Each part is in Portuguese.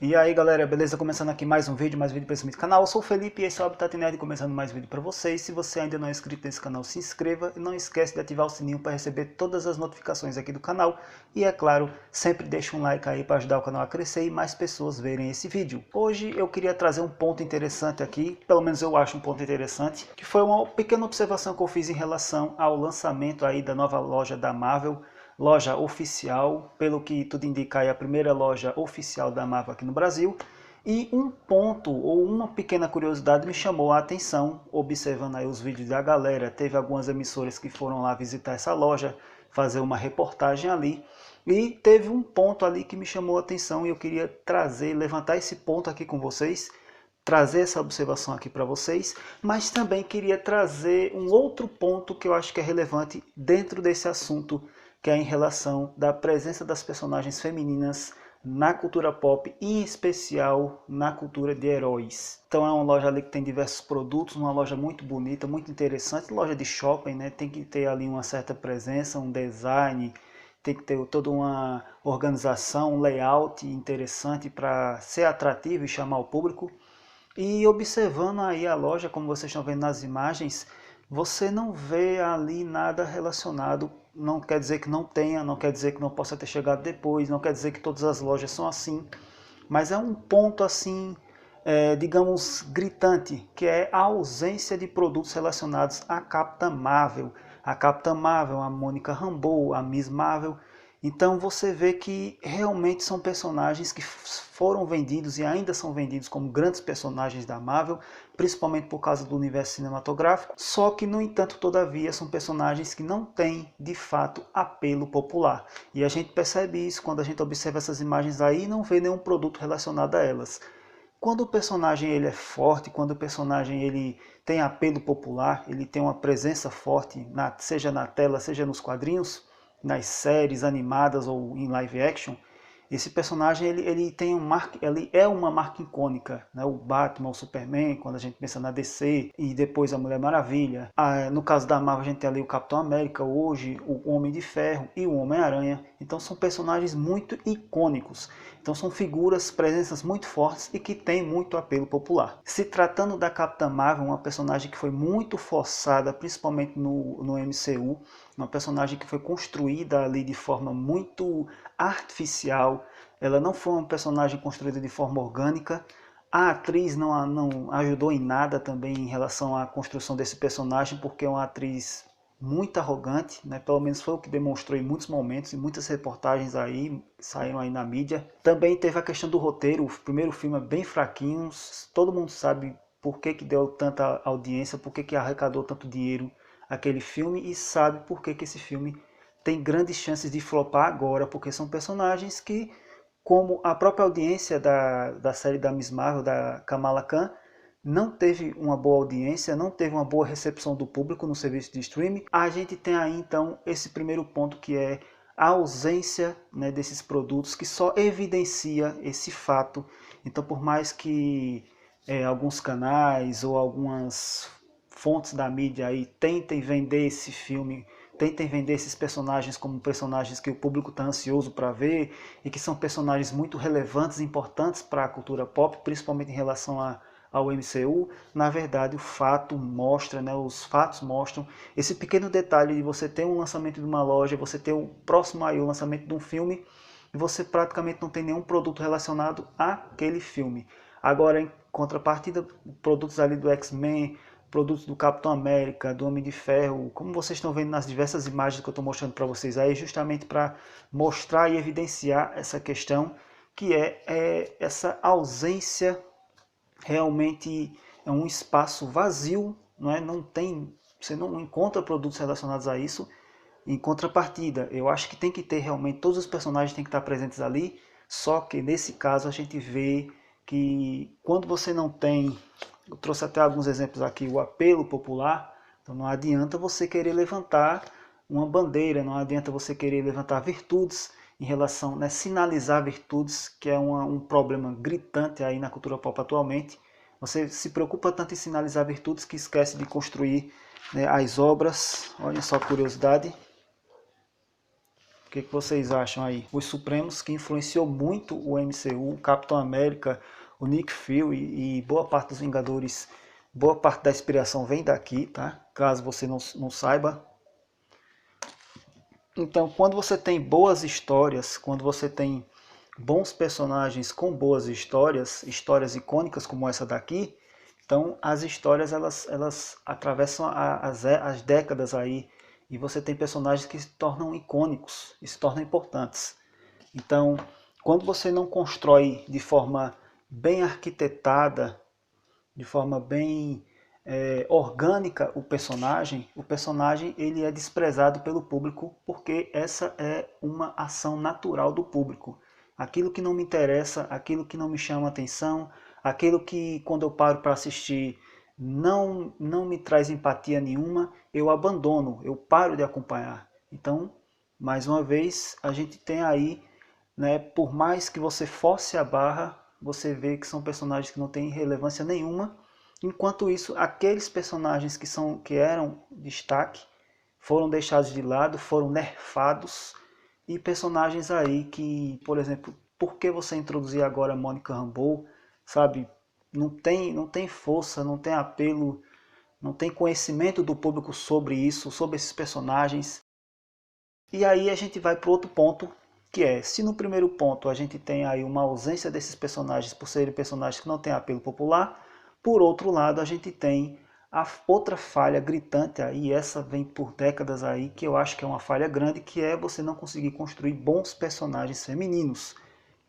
E aí galera, beleza? Começando aqui mais um vídeo para esse canal. Eu sou o Felipe e esse é o Habitat Nerd, começando mais um vídeo para vocês. Se você ainda não é inscrito nesse canal, se inscreva e não esquece de ativar o sininho para receber todas as notificações aqui do canal. E é claro, sempre deixa um like aí para ajudar o canal a crescer e mais pessoas verem esse vídeo. Hoje eu queria trazer um ponto interessante aqui, pelo menos eu acho um ponto interessante, que foi uma pequena observação que eu fiz em relação ao lançamento aí da nova loja da Marvel, loja oficial, pelo que tudo indica é a primeira loja oficial da Marvel aqui no Brasil. E um ponto ou uma pequena curiosidade me chamou a atenção, observando aí os vídeos da galera. Teve algumas emissoras que foram lá visitar essa loja, fazer uma reportagem ali. E teve um ponto ali que me chamou a atenção e eu queria trazer, levantar esse ponto aqui com vocês, trazer essa observação aqui para vocês, mas também queria trazer um outro ponto que eu acho que é relevante dentro desse assunto, que é em relação da presença das personagens femininas na cultura pop, em especial na cultura de heróis. Então é uma loja ali que tem diversos produtos, uma loja muito bonita, muito interessante, loja de shopping, né? Tem que ter ali uma certa presença, um design, tem que ter toda uma organização, um layout interessante para ser atrativo e chamar o público. E observando aí a loja, como vocês estão vendo nas imagens, você não vê ali nada relacionado. Não quer dizer que não tenha, não quer dizer que não possa ter chegado depois, não quer dizer que todas as lojas são assim, mas é um ponto assim, digamos, gritante, que é a ausência de produtos relacionados à Capitã Marvel. A Capitã Marvel, a Mônica Rambeau, a Miss Marvel. Então você vê que realmente são personagens que foram vendidos e ainda são vendidos como grandes personagens da Marvel, principalmente por causa do universo cinematográfico, só que no entanto, todavia, são personagens que não têm de fato apelo popular. E a gente percebe isso quando a gente observa essas imagens aí e não vê nenhum produto relacionado a elas. Quando o personagem ele é forte, quando o personagem ele tem apelo popular, ele tem uma presença forte, seja na tela, seja nos quadrinhos, nas séries animadas ou em live action, esse personagem ele tem ele é uma marca icônica, né? O Batman, o Superman, quando a gente pensa na DC e depois a Mulher Maravilha. No caso da Marvel a gente tem ali o Capitão América, hoje o Homem de Ferro e o Homem-Aranha. Então são personagens muito icônicos. Então são figuras, presenças muito fortes e que têm muito apelo popular. Se tratando da Capitã Marvel, uma personagem que foi muito forçada, principalmente no MCU, uma personagem que foi construída ali de forma muito artificial, ela não foi uma personagem construída de forma orgânica. A atriz não ajudou em nada também em relação à construção desse personagem, porque é uma atriz muito arrogante, né? Pelo menos foi o que demonstrou em muitos momentos, e muitas reportagens aí saíram aí na mídia. Também teve a questão do roteiro, o primeiro filme é bem fraquinho, todo mundo sabe por que deu tanta audiência, por que arrecadou tanto dinheiro aquele filme, e sabe por que esse filme tem grandes chances de flopar agora, porque são personagens que, como a própria audiência da série da Miss Marvel, da Kamala Khan, não teve uma boa audiência, não teve uma boa recepção do público no serviço de streaming. A gente tem aí então esse primeiro ponto, que é a ausência, né, desses produtos, que só evidencia esse fato. Então, por mais que alguns canais ou algumas fontes da mídia aí tentem vender esse filme, tentem vender esses personagens como personagens que o público está ansioso para ver e que são personagens muito relevantes e importantes para a cultura pop, principalmente em relação ao MCU, na verdade o fato mostra, né, os fatos mostram esse pequeno detalhe de você ter um lançamento de uma loja, você ter o próximo aí o lançamento de um filme e você praticamente não tem nenhum produto relacionado àquele filme. Agora, em contrapartida, produtos ali do X-Men, produtos do Capitão América, do Homem de Ferro, como vocês estão vendo nas diversas imagens que eu estou mostrando para vocês aí, justamente para mostrar e evidenciar essa questão, que é essa ausência. Realmente é um espaço vazio, não é? Não tem, você não encontra produtos relacionados a isso. Em contrapartida, eu acho que tem que ter realmente, todos os personagens têm que estar presentes ali, só que nesse caso a gente vê que quando você não tem, eu trouxe até alguns exemplos aqui, o apelo popular, então não adianta você querer levantar uma bandeira, não adianta você querer levantar virtudes em relação, né, sinalizar virtudes, que é um problema gritante aí na cultura pop atualmente. Você se preocupa tanto em sinalizar virtudes que esquece de construir, né, as obras. Olha só a curiosidade. O que vocês acham aí? Os Supremos, que influenciou muito o MCU, o Capitão América, o Nick Fury e boa parte dos Vingadores, boa parte da inspiração vem daqui, tá? Caso você não saiba. Então, quando você tem boas histórias, quando você tem bons personagens com boas histórias, histórias icônicas como essa daqui, então as histórias elas atravessam as décadas aí e você tem personagens que se tornam icônicos e se tornam importantes. Então, quando você não constrói de forma bem arquitetada, de forma bem orgânica o personagem ele é desprezado pelo público porque essa é uma ação natural do público. Aquilo que não me interessa, aquilo que não me chama atenção, aquilo que quando eu paro para assistir não me traz empatia nenhuma, eu abandono, eu paro de acompanhar. Então, mais uma vez, a gente tem aí, né, por mais que você force a barra, você vê que são personagens que não têm relevância nenhuma. Enquanto isso, aqueles personagens que eram destaque foram deixados de lado, foram nerfados. E personagens aí que, por exemplo, por que você introduzir agora Monica Rambeau, sabe? Não tem força, não tem apelo, não tem conhecimento do público sobre isso, sobre esses personagens. E aí a gente vai para outro ponto, que é, se no primeiro ponto a gente tem aí uma ausência desses personagens por serem personagens que não têm apelo popular, por outro lado a gente tem a outra falha gritante, e essa vem por décadas aí, que eu acho que é uma falha grande, que é você não conseguir construir bons personagens femininos.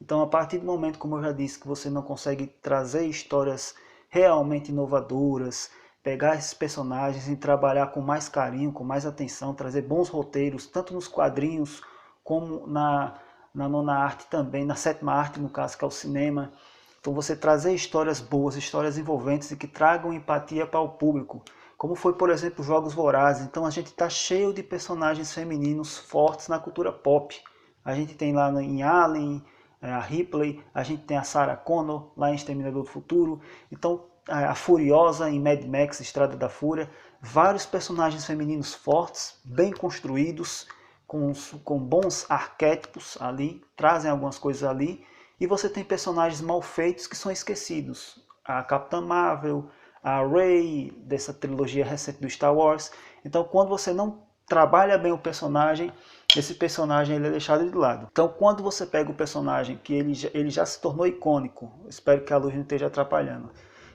Então, a partir do momento, como eu já disse, que você não consegue trazer histórias realmente inovadoras, pegar esses personagens e trabalhar com mais carinho, com mais atenção, trazer bons roteiros, tanto nos quadrinhos como na nona arte também, na sétima arte, no caso, que é o cinema. Então, você trazer histórias boas, histórias envolventes e que tragam empatia para o público. Como foi, por exemplo, Jogos Vorazes. Então, a gente está cheio de personagens femininos fortes na cultura pop. A gente tem lá em Alien, a Ripley, a gente tem a Sarah Connor lá em Exterminador do Futuro, então a Furiosa em Mad Max, Estrada da Fúria, vários personagens femininos fortes, bem construídos, com bons arquétipos ali, trazem algumas coisas ali, e você tem personagens mal feitos que são esquecidos, a Capitã Marvel, a Rey, dessa trilogia recente do Star Wars. Então quando você não trabalha bem o personagem, esse personagem ele é deixado de lado. Então quando você pega o personagem que ele já se tornou icônico, espero que a luz não esteja atrapalhando,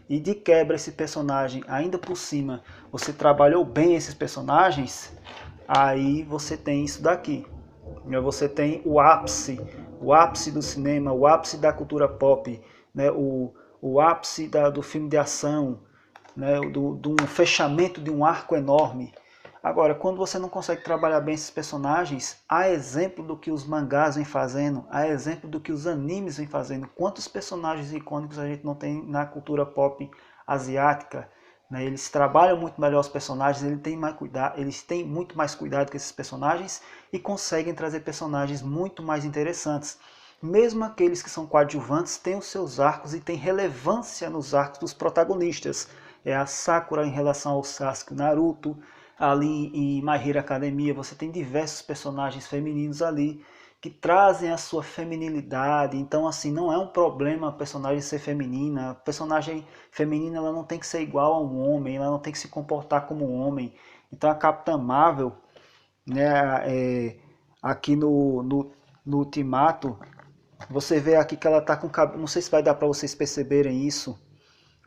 e de quebra esse personagem, ainda por cima, você trabalhou bem esses personagens, aí você tem isso daqui. Você tem o ápice do cinema, o ápice da cultura pop, né? o ápice do filme de ação, né? do fechamento de um arco enorme. Agora, quando você não consegue trabalhar bem esses personagens, a exemplo do que os mangás vêm fazendo, a exemplo do que os animes vêm fazendo, quantos personagens icônicos a gente não tem na cultura pop asiática, né? Eles trabalham muito melhor os personagens, eles têm muito mais cuidado com esses personagens e conseguem trazer personagens muito mais interessantes. Mesmo aqueles que são coadjuvantes têm os seus arcos e têm relevância nos arcos dos protagonistas. É a Sakura em relação ao Sasuke, Naruto. Ali em My Hero Academia você tem diversos personagens femininos ali que trazem a sua feminilidade. Então assim, não é um problema a personagem ser feminina. A personagem feminina ela não tem que ser igual a um homem, ela não tem que se comportar como um homem. Então a Capitã Marvel, né, aqui no Ultimato, você vê aqui que ela está com cabelo, não sei se vai dar para vocês perceberem isso,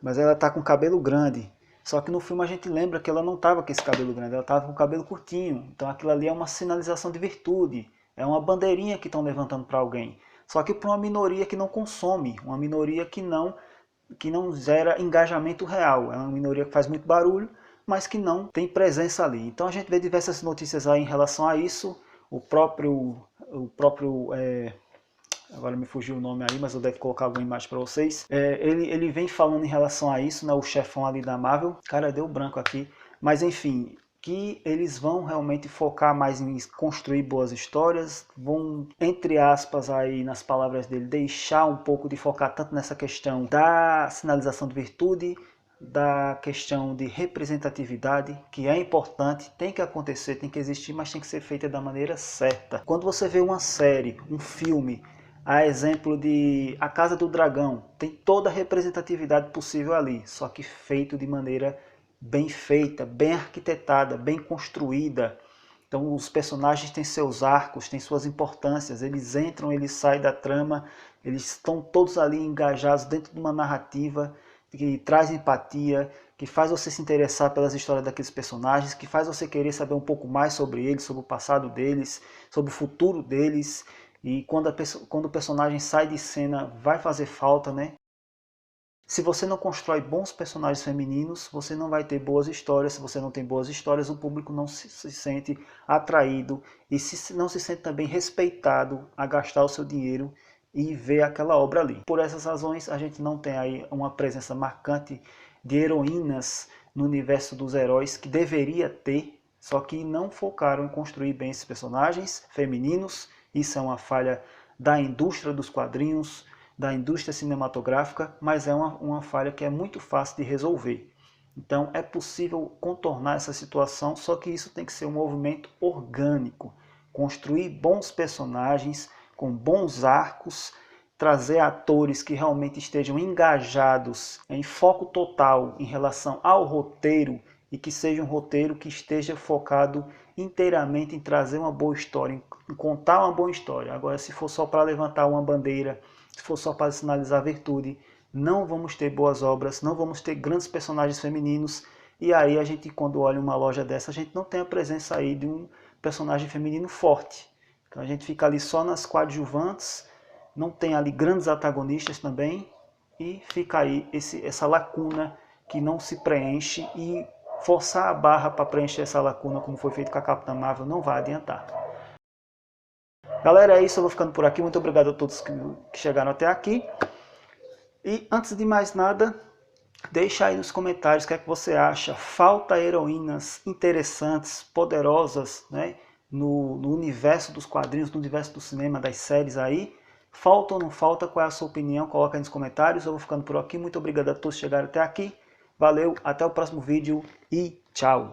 mas ela está com cabelo grande. Só que no filme a gente lembra que ela não estava com esse cabelo grande, ela estava com o cabelo curtinho. Então aquilo ali é uma sinalização de virtude, é uma bandeirinha que estão levantando para alguém. Só que para uma minoria que não consome, uma minoria que não gera engajamento real. É uma minoria que faz muito barulho, mas que não tem presença ali. Então a gente vê diversas notícias aí em relação a isso. O próprio agora me fugiu o nome aí, mas eu devo colocar alguma imagem para vocês. Ele vem falando em relação a isso, né, o chefão ali da Marvel. Cara, deu branco aqui. Mas enfim, que eles vão realmente focar mais em construir boas histórias, vão, entre aspas, aí nas palavras dele, deixar um pouco de focar tanto nessa questão da sinalização de virtude, da questão de representatividade, que é importante, tem que acontecer, tem que existir, mas tem que ser feita da maneira certa. Quando você vê uma série, um filme, a exemplo de A Casa do Dragão, tem toda a representatividade possível ali, só que feito de maneira bem feita, bem arquitetada, bem construída. Então os personagens têm seus arcos, têm suas importâncias, eles entram, eles saem da trama, eles estão todos ali engajados dentro de uma narrativa que traz empatia, que faz você se interessar pelas histórias daqueles personagens, que faz você querer saber um pouco mais sobre eles, sobre o passado deles, sobre o futuro deles. E quando o personagem sai de cena, vai fazer falta, né? Se você não constrói bons personagens femininos, você não vai ter boas histórias. Se você não tem boas histórias, o público não se sente atraído e não se sente também respeitado a gastar o seu dinheiro e ver aquela obra ali. Por essas razões, a gente não tem aí uma presença marcante de heroínas no universo dos heróis que deveria ter, só que não focaram em construir bem esses personagens femininos. Isso é uma falha da indústria dos quadrinhos, da indústria cinematográfica, mas é uma falha que é muito fácil de resolver. Então é possível contornar essa situação, só que isso tem que ser um movimento orgânico. Construir bons personagens, com bons arcos, trazer atores que realmente estejam engajados, em foco total em relação ao roteiro, e que seja um roteiro que esteja focado inteiramente em trazer uma boa história, em contar uma boa história. Agora, se for só para levantar uma bandeira, se for só para sinalizar virtude, não vamos ter boas obras, não vamos ter grandes personagens femininos. E aí a gente, quando olha uma loja dessa, a gente não tem a presença aí de um personagem feminino forte. Então a gente fica ali só nas coadjuvantes, não tem ali grandes antagonistas também, e fica aí essa lacuna que não se preenche, e forçar a barra para preencher essa lacuna, como foi feito com a Capitã Marvel, não vai adiantar. Galera, é isso, eu vou ficando por aqui. Muito obrigado a todos que chegaram até aqui. E antes de mais nada, deixa aí nos comentários o que é que você acha. Falta heroínas interessantes, poderosas, né, no universo dos quadrinhos, no universo do cinema, das séries aí. Falta ou não falta? Qual é a sua opinião? Coloca aí nos comentários. Eu vou ficando por aqui. Muito obrigado a todos que chegaram até aqui. Valeu, até o próximo vídeo e tchau!